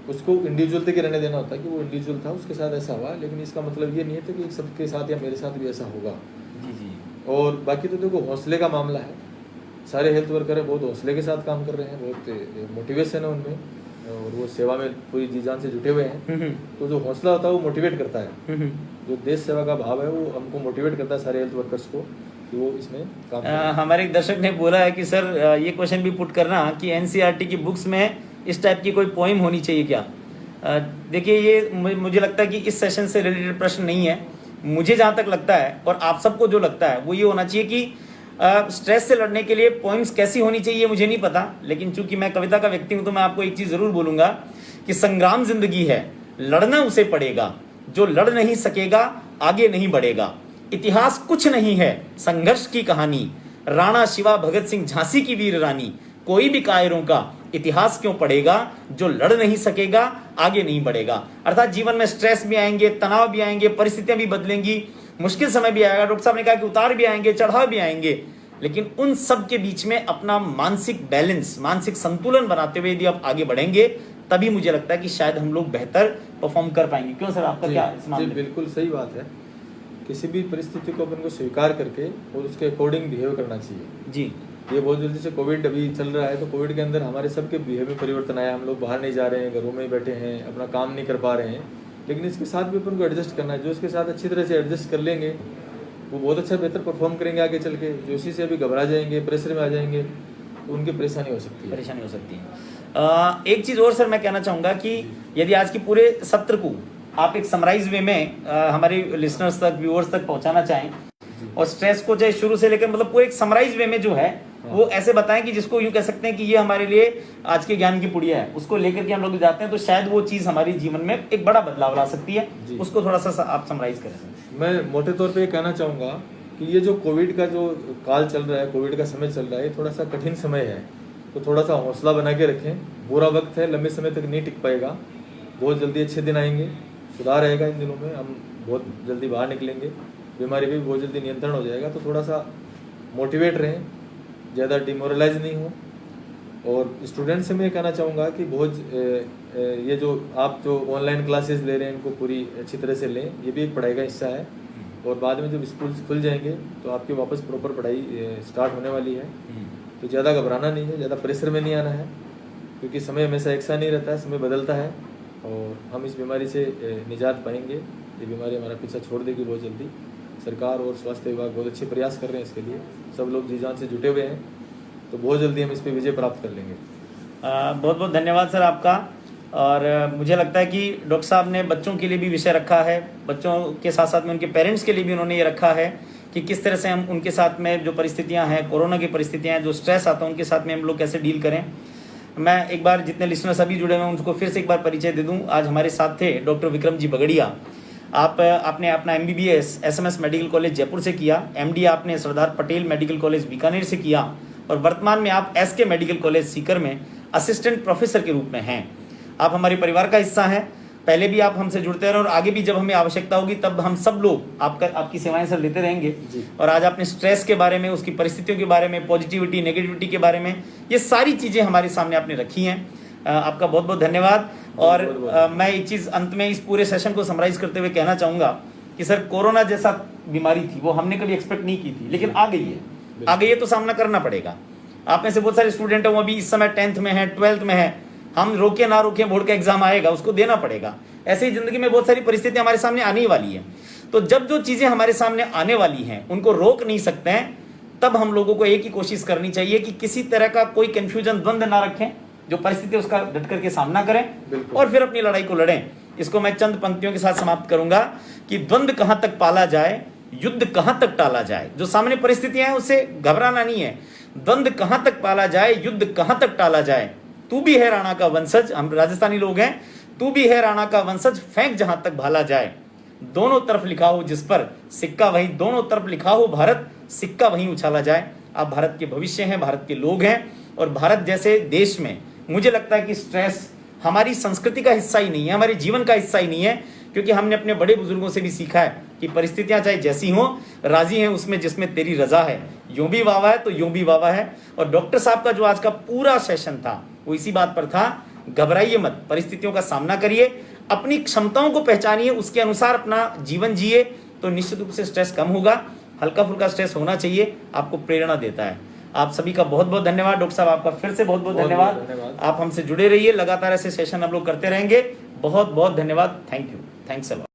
Speaker 2: उसको इंडिविजुअल के रहने देना होता है कि वो इंडिविजुअल था, उसके साथ ऐसा हुआ, लेकिन इसका मतलब ये नहीं है कि सबके साथ या मेरे साथ भी ऐसा होगा।
Speaker 1: जी जी।
Speaker 2: और बाकी तो देखो हौसले का मामला है, सारे हेल्थ वर्कर है बहुत हौसले के साथ काम कर रहे हैं, बहुत मोटिवेशन है उनमें, और वो सेवा में पूरी जी जान से जुटे हुए हैं। तो जो हौसला होता है वो मोटिवेट करता है, जो देश सेवा का भाव है वो हमको मोटिवेट करता है सारे हेल्थ वर्कर्स को कि वो इसमें काम करें।
Speaker 1: हमारे एक दर्शक ने बोला है कि सर ये क्वेश्चन भी पुट करना कि एनसीईआरटी की बुक्स में इस टाइप की कोई पोइम होनी चाहिए क्या? देखिए ये मुझे लगता है कि इस सेशन से रिलेटेड प्रश्न नहीं है। मुझे जहाँ तक लगता है और आप सबको जो लगता है वो ये होना चाहिए कि स्ट्रेस से लड़ने के लिए पोइम्स कैसी होनी चाहिए मुझे नहीं पता, लेकिन चूंकि मैं कविता का व्यक्ति हूं तो मैं आपको एक चीज जरूर बोलूंगा कि संग्राम जिंदगी है, लड़ना उसे पड़ेगा, जो लड़ नहीं सकेगा आगे नहीं बढ़ेगा। इतिहास कुछ नहीं है संघर्ष की कहानी, राणा शिवा भगत सिंह झांसी की वीर रानी, कोई भी कायरों का इतिहास क्यों पढ़ेगा, जो लड़ नहीं सकेगा आगे नहीं बढ़ेगा। अर्थात जीवन में स्ट्रेस भी आएंगे, तनाव भी आएंगे, परिस्थितियां भी बदलेंगी, मुश्किल समय भी आएगा। डॉक्टर साहब ने कहा कि उतार भी आएंगे, चढ़ाव भी आएंगे, लेकिन उन सब के बीच में अपना मानसिक बैलेंस, मानसिक संतुलन बनाते हुए यदि आप आगे बढ़ेंगे तभी मुझे लगता है कि शायद हम लोग बेहतर परफॉर्म कर पाएंगे। क्यों सर, आपका क्या इस मामले में?
Speaker 2: बिल्कुल सही बात है, किसी भी परिस्थिति को अपन को स्वीकार करके और उसके अकॉर्डिंग बिहेव करना चाहिए
Speaker 1: जी।
Speaker 2: ये बहुत जल्दी से कोविड अभी चल रहा है, तो कोविड के अंदर हमारे सबके बिहेव में परिवर्तन आया, हम लोग बाहर नहीं जा रहे हैं, घरों में बैठे हैं, अपना काम नहीं कर पा रहे हैं, लेकिन इसके साथ भी अपन को एडजस्ट करना है। जो इसके साथ अच्छी तरह से एडजस्ट कर लेंगे वो बहुत अच्छा बेहतर परफॉर्म करेंगे आगे चल के। जो इसी से अभी घबरा जाएंगे, प्रेशर में आ जाएंगे, तो उनकी परेशानी हो सकती है।
Speaker 1: एक चीज़ और सर मैं कहना चाहूँगा कि यदि आज की पूरे सत्र को आप एक समराइज वे में हमारे लिसनर्स तक, व्यूअर्स तक पहुँचाना चाहें और स्ट्रेस को चाहे शुरू से लेकर मतलब पूरे एक समराइज वे में जो है वो ऐसे बताएं कि जिसको यूं कह सकते हैं कि ये हमारे लिए आज के ज्ञान की पुड़िया है, उसको लेकर के हम लोग जाते हैं तो शायद वो चीज़ हमारे जीवन में एक बड़ा बदलाव ला सकती है। उसको थोड़ा सा आप समराइज करें।
Speaker 2: मैं मोटे तौर पे ये कहना चाहूँगा कि ये जो कोविड का जो काल चल रहा है, कोविड का समय चल रहा है, थोड़ा सा कठिन समय है, तो थोड़ा सा हौसला बना के रखें। बुरा वक्त है, लंबे समय तक नहीं टिक पाएगा, बहुत जल्दी अच्छे दिन आएंगे, सुधार आएगा इन दिनों में, हम बहुत जल्दी बाहर निकलेंगे, बीमारी भी बहुत जल्दी नियंत्रण हो जाएगा। तो थोड़ा सा मोटिवेट रहें, ज़्यादा डिमोरलाइज नहीं हो। और स्टूडेंट से मैं कहना चाहूँगा कि बहुत ये जो आप जो ऑनलाइन क्लासेस ले रहे हैं इनको पूरी अच्छी तरह से लें, ये भी एक पढ़ाई का हिस्सा है। और बाद में जब स्कूल खुल जाएंगे तो आपकी वापस प्रॉपर पढ़ाई स्टार्ट होने वाली है, तो ज़्यादा घबराना नहीं है, ज़्यादा प्रेशर में नहीं आना है, क्योंकि समय हमेशा एक सा नहीं रहता है, समय बदलता है और हम इस बीमारी से निजात पाएंगे। ये बीमारी हमारा पीछा छोड़ देगी बहुत जल्दी। सरकार और स्वास्थ्य विभाग बहुत अच्छे प्रयास कर रहे हैं इसके लिए, सब लोग जी जान से जुटे हुए हैं, तो बहुत जल्दी हम इस पर विजय प्राप्त कर लेंगे।
Speaker 1: बहुत बहुत धन्यवाद सर आपका। और मुझे लगता है कि डॉक्टर साहब ने बच्चों के लिए भी विषय रखा है, बच्चों के साथ साथ में उनके पेरेंट्स के लिए भी उन्होंने ये रखा है कि किस तरह से हम उनके साथ में जो परिस्थितियां हैं, कोरोना की परिस्थितियां हैं, जो स्ट्रेस आता है उनके साथ में हम लोग कैसे डील करें। मैं एक बार जितने लिसनर्स अभी जुड़े हुए हैं उनको फिर से एक बार परिचय दे दूं। आज हमारे साथ थे डॉक्टर विक्रम जी बगड़िया। आपने अपना MBBS SMS medical college Jaipur से किया, MD आपने सरदार पटेल मेडिकल कॉलेज बीकानेर से किया और वर्तमान में आप SK मेडिकल कॉलेज सीकर में असिस्टेंट प्रोफेसर के रूप में हैं। आप हमारे परिवार का हिस्सा हैं। पहले भी आप हमसे जुड़ते रहे और आगे भी जब हमें आवश्यकता होगी तब हम सब लोग आपकी सेवाएं सर लेते रहेंगे। और आज आपने स्ट्रेस के बारे में, उसकी परिस्थितियों के बारे में, पॉजिटिविटी नेगेटिविटी के बारे में, ये सारी चीज़ें हमारे सामने आपने रखी हैं। आपका बहुत बहुत धन्यवाद। और मैं एक चीज़ अंत में इस पूरे सेशन को समराइज करते हुए कहना चाहूँगा कि सर कोरोना जैसा बीमारी थी वो हमने कभी एक्सपेक्ट नहीं की थी, लेकिन आ गई है तो सामना करना पड़ेगा। आप में से बहुत सारे स्टूडेंट हैं वो अभी इस समय 10th में है, 12th में है। हम रोके ना रोके बोर्ड का एग्जाम आएगा, उसको देना पड़ेगा। ऐसे ही जिंदगी में बहुत सारी परिस्थितियां हमारे सामने आने वाली है। तो जब जो चीजें हमारे सामने आने वाली हैं उनको रोक नहीं सकते हैं, तब हम लोगों को एक ही कोशिश करनी चाहिए कि किसी तरह का कोई कंफ्यूजन, द्वंद ना रखें, जो परिस्थिति उसका डट करके सामना करें और फिर अपनी लड़ाई को लड़ें। इसको मैं चंद पंक्तियों के साथ समाप्त करूंगा कि द्वंद कहां तक पाला जाए, युद्ध कहां तक टाला जाए। जो सामने परिस्थितियां हैं उससे घबराना नहीं है। द्वंद कहां तक पाला जाए, युद्ध कहां तक टाला जाए। तू भी है राणा का वंशज, हम राजस्थानी लोग हैं, तू भी है राणा का वंशज, फेंक जहां तक भाला जाए। दोनों तरफ लिखा हो जिस पर सिक्का वही, दोनों तरफ लिखा हो भारत, सिक्का वहीं उछाला जाए। आप भारत के भविष्य हैं, भारत के लोग हैं। और भारत जैसे देश में मुझे लगता है कि स्ट्रेस हमारी संस्कृति का हिस्सा ही नहीं है, हमारे जीवन का हिस्सा ही नहीं है, क्योंकि हमने अपने बड़े बुजुर्गों से भी सीखा है कि परिस्थितियां चाहे जैसी हों, राजी हैं उसमें जिसमें तेरी रजा है। यूं भी वावा है तो यूं भी वावा है। और डॉक्टर साहब का जो आज का पूरा सेशन था वो इसी बात पर था, घबराइए मत, परिस्थितियों का सामना करिए, अपनी क्षमताओं को पहचानिए, उसके अनुसार अपना जीवन जिए, तो निश्चित रूप से स्ट्रेस कम होगा। हल्का फुल्का स्ट्रेस होना चाहिए, आपको प्रेरणा देता है। आप सभी का बहुत बहुत धन्यवाद। डॉक्टर साहब आपका फिर से बहुत बहुत धन्यवाद। आप हमसे जुड़े रहिए, लगातार ऐसे सेशन हम लोग करते रहेंगे। बहुत बहुत धन्यवाद। Thank you. Thanks a lot.